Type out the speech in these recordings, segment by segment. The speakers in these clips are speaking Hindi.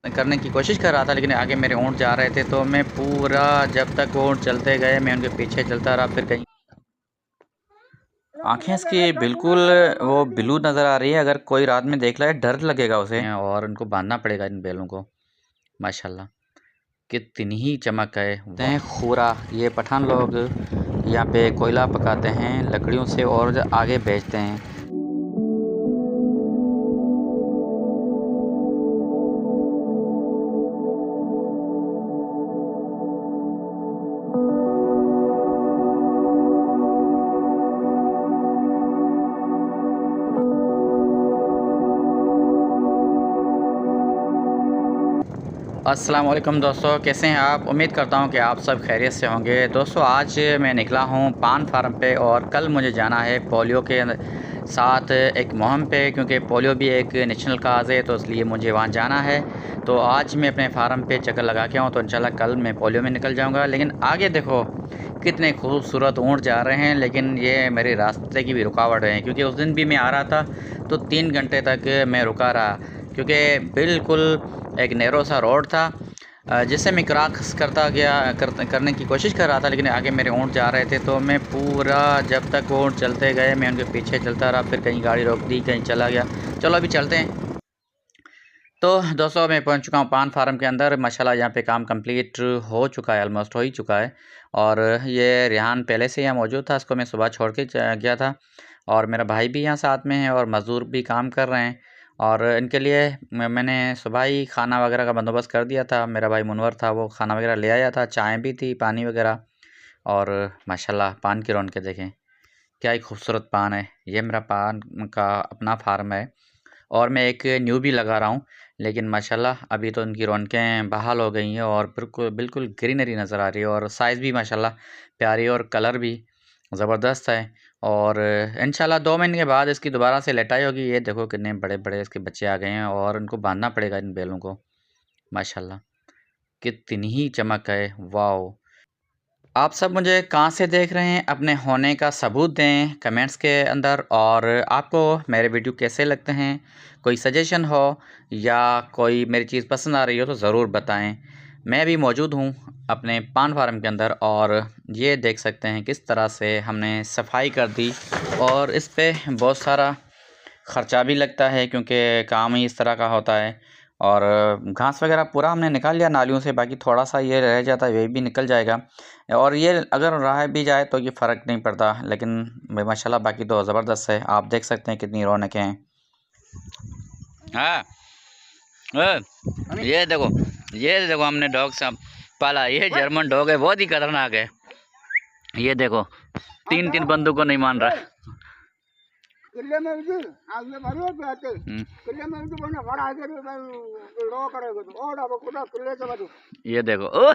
करने की कोशिश कर रहा था, लेकिन आगे मेरे ऊँट जा रहे थे, तो मैं पूरा जब तक वो ऊँट चलते गए मैं उनके पीछे चलता रहा। फिर कहीं आँखें इसकी बिल्कुल वो ब्लू नज़र आ रही है, अगर कोई रात में देख ले डर लगेगा उसे। और उनको बांधना पड़ेगा इन बैलों को। माशाल्लाह कितनी ही चमक है। वह खूरा, ये पठान लोग यहाँ पे कोयला पकाते हैं लकड़ियों से और आगे बेचते हैं। अस्सलाम वालेकुम दोस्तों, कैसे हैं आप? उम्मीद करता हूं कि आप सब खैरियत से होंगे। दोस्तों आज मैं निकला हूं पान फार्म पे और कल मुझे जाना है पोलियो के साथ एक मुहिम पे, क्योंकि पोलियो भी एक नेशनल काज है, तो इसलिए मुझे वहां जाना है। तो आज मैं अपने फार्म पे चक्कर लगा के आऊँ, तो इंशाल्लाह कल मैं पोलियो में निकल जाऊँगा। लेकिन आगे देखो कितने खूबसूरत ऊँट जा रहे हैं, लेकिन ये मेरे रास्ते की भी रुकावट है, क्योंकि उस दिन भी मैं आ रहा था तो 3 घंटे तक मैं रुका रहा, क्योंकि बिल्कुल एक नैरो सा रोड था जिससे मैं क्रॉस करने की कोशिश कर रहा था, लेकिन आगे मेरे ऊँट जा रहे थे, तो मैं पूरा जब तक वो ऊँट चलते गए मैं उनके पीछे चलता रहा। फिर कहीं गाड़ी रोक दी, कहीं चला गया। चलो अभी चलते हैं। तो दोस्तों मैं पहुंच चुका हूं पान फार्म के अंदर। माशाल्लाह यहाँ पे काम कंप्लीट हो चुका है, ऑलमोस्ट हो ही चुका है। और ये रेहान पहले से यहाँ मौजूद था, इसको मैं सुबह छोड़ के गया था। और मेरा भाई भी यहाँ साथ में है और मज़दूर भी काम कर रहे हैं। और इनके लिए मैंने सुबह ही खाना वगैरह का बंदोबस्त कर दिया था। मेरा भाई मुनवर था, वो खाना वगैरह ले आया था, चाय भी थी, पानी वगैरह। और माशाल्लाह पान की रौनकें देखें, क्या ही खूबसूरत पान है। ये मेरा पान का अपना फार्म है और मैं एक न्यू भी लगा रहा हूँ, लेकिन माशाल्लाह अभी तो इनकी रौनकें बहाल हो गई हैं और बिल्कुल बिल्कुल ग्रीनरी नज़र आ रही है। और साइज़ भी माशाल्लाह प्यारी और कलर भी ज़बरदस्त है। और इंशाल्लाह 2 महीने के बाद इसकी दोबारा से लटाई होगी। ये देखो कितने बड़े बड़े इसके बच्चे आ गए हैं और इनको बांधना पड़ेगा इन बैलों को। माशाल्लाह कितनी ही चमक है, वाओ। आप सब मुझे कहाँ से देख रहे हैं अपने होने का सबूत दें कमेंट्स के अंदर। और आपको मेरे वीडियो कैसे लगते हैं, कोई सजेशन हो या कोई मेरी चीज़ पसंद आ रही हो तो ज़रूर बताएं। मैं भी मौजूद हूँ अपने पान फार्म के अंदर और ये देख सकते हैं किस तरह से हमने सफाई कर दी। और इस पे बहुत सारा ख़र्चा भी लगता है, क्योंकि काम ही इस तरह का होता है। और घास वगैरह पूरा हमने निकाल लिया नालियों से, बाकी थोड़ा सा ये रह जाता है, ये भी निकल जाएगा। और ये अगर रह भी जाए तो ये फ़र्क नहीं पड़ता, लेकिन माशाल्लाह बाकी तो ज़बरदस्त है। आप देख सकते हैं कितनी रौनकें हैं। हाँ ये देखो हमने डॉग सब पाला। ये जर्मन डॉग है, बहुत ही खतरनाक है। ये देखो 3 बंदूकों नहीं मान रहा। ये देखो ओ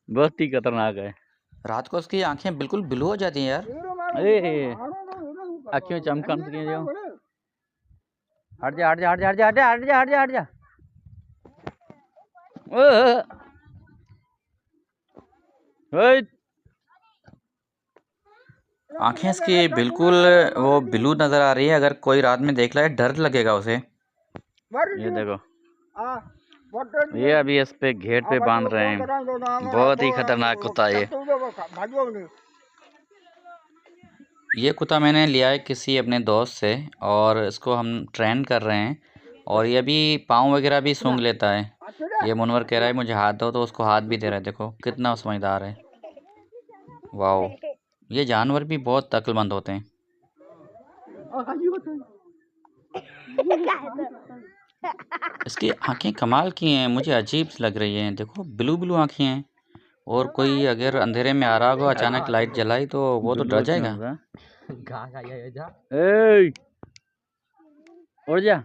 बहुत ही खतरनाक है। रात को उसकी आंखें बिल्कुल ब्लू हो जाती हैं यार। अरे आँखें चमकन से जो हट जा हट जा हट जा हट जा हट जा हट जा हट जा हट जा। आंखें इसकी बिल्कुल वो ब्लू नज़र आ रही है, अगर कोई रात में देख ले डर लगेगा उसे। ये देखो ये अभी इस पे घेर पे बांध रहे हैं। बहुत ही खतरनाक कुत्ता ये कुत्ता मैंने लिया है किसी अपने दोस्त से और इसको हम ट्रेन कर रहे हैं। और ये भी पाँव वगैरह भी सूंघ लेता है। ये मुनवर कह रहा है मुझे हाथ दो, तो उसको हाथ भी दे रहा है। देखो कितना समझदार है, वाओ। ये जानवर भी बहुत अक्लमंद होते हैं। इसकी आंखें कमाल की हैं, मुझे अजीब लग रही हैं। देखो ब्लू ब्लू आंखें हैं। और कोई अगर अंधेरे में आ रहा होगा, अचानक लाइट जलाई तो वो तो डर जाएगा। ए, उड़ जा।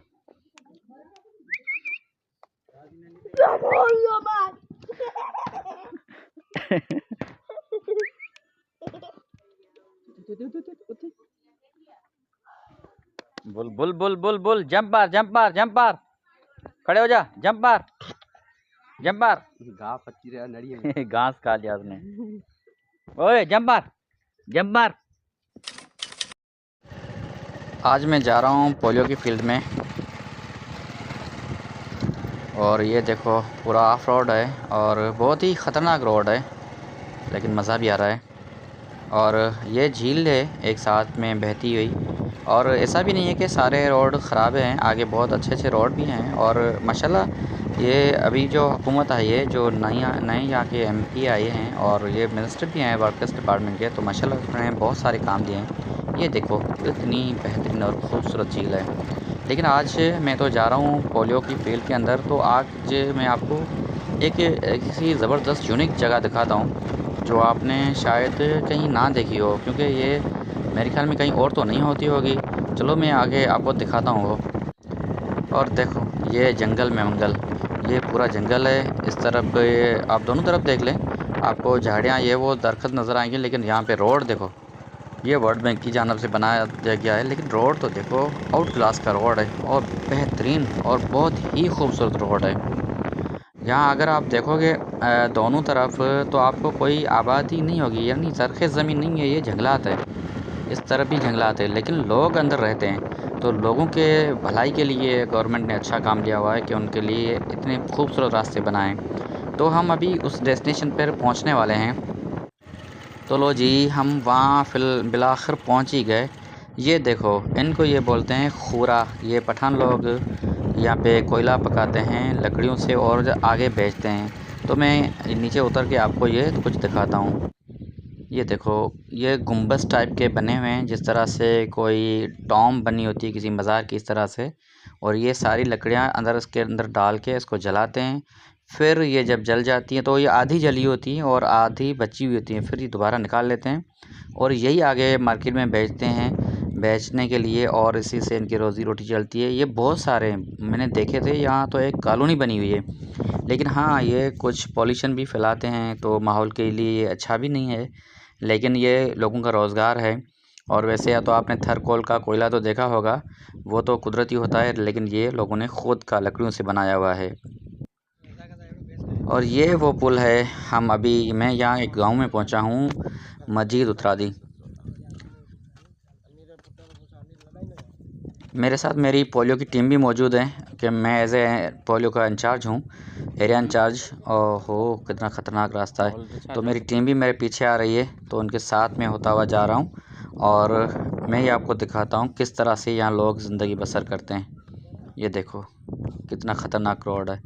Bull bull bull bull bull jump मार जंप मार जंप मार, खड़े हो जा, जंप मार जंप मार। घास खा लिया उसने। ओए जंप मार जंप मार। आज मैं जा रहा हूँ पोलियो की फील्ड में और ये देखो पूरा ऑफ रोड है और बहुत ही ख़तरनाक रोड है, लेकिन मज़ा भी आ रहा है। और ये झील है एक साथ में बहती हुई, और ऐसा भी नहीं है कि सारे रोड ख़राब हैं, आगे बहुत अच्छे अच्छे रोड भी हैं। और माशाल्लाह ये अभी जो हुकूमत आई है, जो नए यहाँ के एमपी आए हैं और ये मिनिस्टर भी हैं वर्कर्स डिपार्टमेंट के, तो माशाल्लाह उन्होंने बहुत सारे काम दिए हैं। ये देखो इतनी बेहतरीन और ख़ूबसूरत झील है। लेकिन आज मैं तो जा रहा हूँ पोलियो की फील्ड के अंदर, तो आज मैं आपको एक किसी ज़बरदस्त यूनिक जगह दिखाता हूँ जो आपने शायद कहीं ना देखी हो, क्योंकि ये मेरे ख्याल में कहीं और तो नहीं होती होगी। चलो मैं आगे आपको दिखाता हूँ वो। और देखो ये जंगल में मंगल, ये पूरा जंगल है। इस तरफ ये आप दोनों तरफ देख लें, आपको झाड़ियाँ ये वो दरख्त नज़र आएंगे, लेकिन यहाँ पे रोड देखो, ये वर्ल्ड बैंक की जानब से बनाया गया है, लेकिन रोड तो देखो आउट क्लास का रोड है और बेहतरीन और बहुत ही खूबसूरत रोड है। यहाँ अगर आप देखोगे दोनों तरफ, तो आपको कोई आबादी नहीं होगी, यानी ज़रख़ेज़ ज़मीन नहीं है, ये जंगलात है। इस तरफ भी जंगलात है, लेकिन लोग अंदर रहते हैं। तो लोगों के भलाई के लिए गवर्नमेंट ने अच्छा काम लिया हुआ है कि उनके लिए इतने खूबसूरत रास्ते बनाएं। तो हम अभी उस डेस्टिनेशन पर पहुंचने वाले हैं। तो लो जी, हम वहाँ बिलाखिर पहुँच ही गए। ये देखो इनको ये बोलते हैं खूरा। ये पठान लोग यहाँ पे कोयला पकाते हैं लकड़ियों से और आगे बेचते हैं। तो मैं नीचे उतर के आपको ये कुछ दिखाता हूँ। ये देखो ये गुंबद टाइप के बने हुए हैं, जिस तरह से कोई टॉम बनी होती है किसी मज़ार की, इस तरह से। और ये सारी लकड़ियाँ अंदर इसके अंदर डाल के इसको जलाते हैं। फिर ये जब जल जाती हैं तो ये आधी जली होती हैं और आधी बची हुई होती हैं, फिर ये दोबारा निकाल लेते हैं और यही आगे मार्केट में बेचते हैं बेचने के लिए, और इसी से इनकी रोज़ी रोटी चलती है। ये बहुत सारे मैंने देखे थे, यहाँ तो एक कॉलोनी बनी हुई है। लेकिन हाँ, ये कुछ पॉल्यूशन भी फैलाते हैं, तो माहौल के लिए ये अच्छा भी नहीं है, लेकिन ये लोगों का रोज़गार है। और वैसे या तो आपने थर्मोकोल का कोयला तो देखा होगा, वो तो कुदरती होता है, लेकिन ये लोगों ने खुद का लकड़ियों से बनाया हुआ है। और ये वो पुल है। मैं यहाँ एक गांव में पहुँचा हूँ, मस्जिद उतरादी। मेरे साथ मेरी पोलियो की टीम भी मौजूद है कि मैं एज ए पोलियो का इंचार्ज हूँ, एरिया इंचार्ज। ओहो कितना ख़तरनाक रास्ता है। तो मेरी टीम भी मेरे पीछे आ रही है, तो उनके साथ में होता हुआ जा रहा हूँ और मैं ये आपको दिखाता हूँ किस तरह से यहाँ लोग ज़िंदगी बसर करते हैं। ये देखो कितना ख़तरनाक रोड है।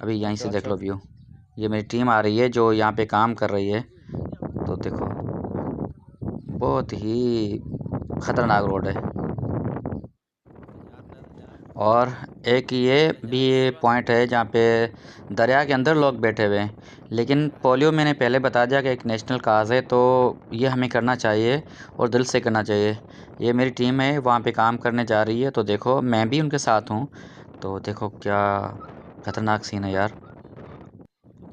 अभी यहीं से देख लो व्यू। ये मेरी टीम आ रही है जो यहाँ पे काम कर रही है। तो देखो बहुत ही ख़तरनाक रोड है। और एक ये भी पॉइंट है जहाँ पे दरिया के अंदर लोग बैठे हुए हैं, लेकिन पोलियो मैंने पहले बता दिया कि एक नेशनल काज है, तो ये हमें करना चाहिए और दिल से करना चाहिए। ये मेरी टीम है वहाँ पे काम करने जा रही है, तो देखो मैं भी उनके साथ हूँ। तो देखो क्या ख़तरनाक सीन है यार।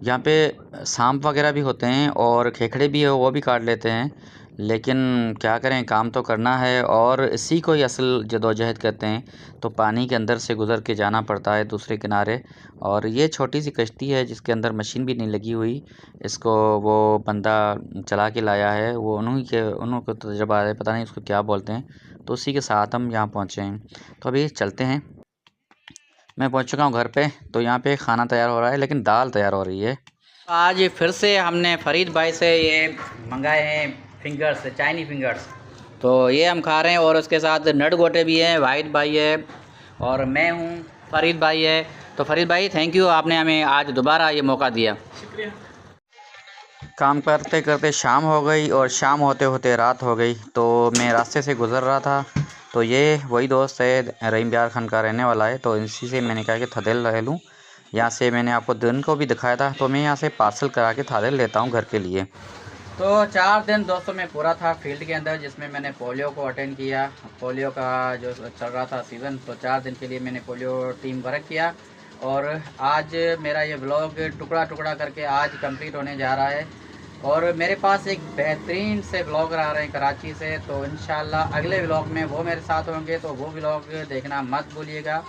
यहाँ पे सांप वगैरह भी होते हैं और खेखड़े भी है, वो भी काट लेते हैं, लेकिन क्या करें, काम तो करना है और इसी को ही असल जदोजहद कहते हैं। तो पानी के अंदर से गुज़र के जाना पड़ता है दूसरे किनारे। और ये छोटी सी कश्ती है जिसके अंदर मशीन भी नहीं लगी हुई, इसको वो बंदा चला के लाया है, वो उन्हों को तजुर्बा है, पता नहीं उसको क्या बोलते हैं। तो उसी के साथ हम यहाँ पहुँचे हैं। तो अभी चलते हैं। मैं पहुंच चुका हूं घर पे। तो यहाँ पे खाना तैयार हो रहा है, लेकिन दाल तैयार हो रही है। आज फिर से हमने फरीद भाई से ये मंगाए हैं फिंगर्स, चाइनी फिंगर्स। तो ये हम खा रहे हैं और उसके साथ नट गोटे भी हैं, वाहिद भाई है और मैं हूँ, फरीद भाई है। तो फरीद भाई थैंक यू, आपने हमें आज दोबारा ये मौका दिया। शुक्रिया। काम करते करते शाम हो गई और शाम होते होते रात हो गई। तो मैं रास्ते से गुज़र रहा था, तो ये वही दोस्त है, रहीम बिहार खान का रहने वाला है। तो इसी से मैंने कहा कि थादेल रह लूँ। यहाँ से मैंने आपको दिन को भी दिखाया था, तो मैं यहाँ से पार्सल करा के थादेल लेता हूँ घर के लिए। तो 4 दिन दोस्तों में पूरा था फील्ड के अंदर, जिसमें मैंने पोलियो को अटेंड किया। पोलियो का जो चल रहा था सीज़न, तो 4 दिन के लिए मैंने पोलियो टीम वर्क किया। और आज मेरा ये व्लॉग टुकड़ा टुकड़ा करके आज कंप्लीट होने जा रहा है। और मेरे पास एक बेहतरीन से व्लॉगर आ रहे हैं कराची से, तो इंशाल्लाह अगले व्लॉग में वो मेरे साथ होंगे, तो वो व्लॉग देखना मत भूलिएगा।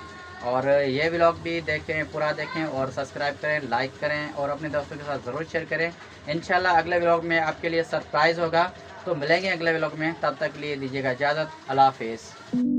और ये व्लॉग भी देखें, पूरा देखें और सब्सक्राइब करें, लाइक करें और अपने दोस्तों के साथ ज़रूर शेयर करें। इंशाल्लाह अगले व्लॉग में आपके लिए सरप्राइज़ होगा। तो मिलेंगे अगले व्लॉग में, तब तक के लिए दीजिएगा इजाज़त। अल्लाह हाफ़िज़।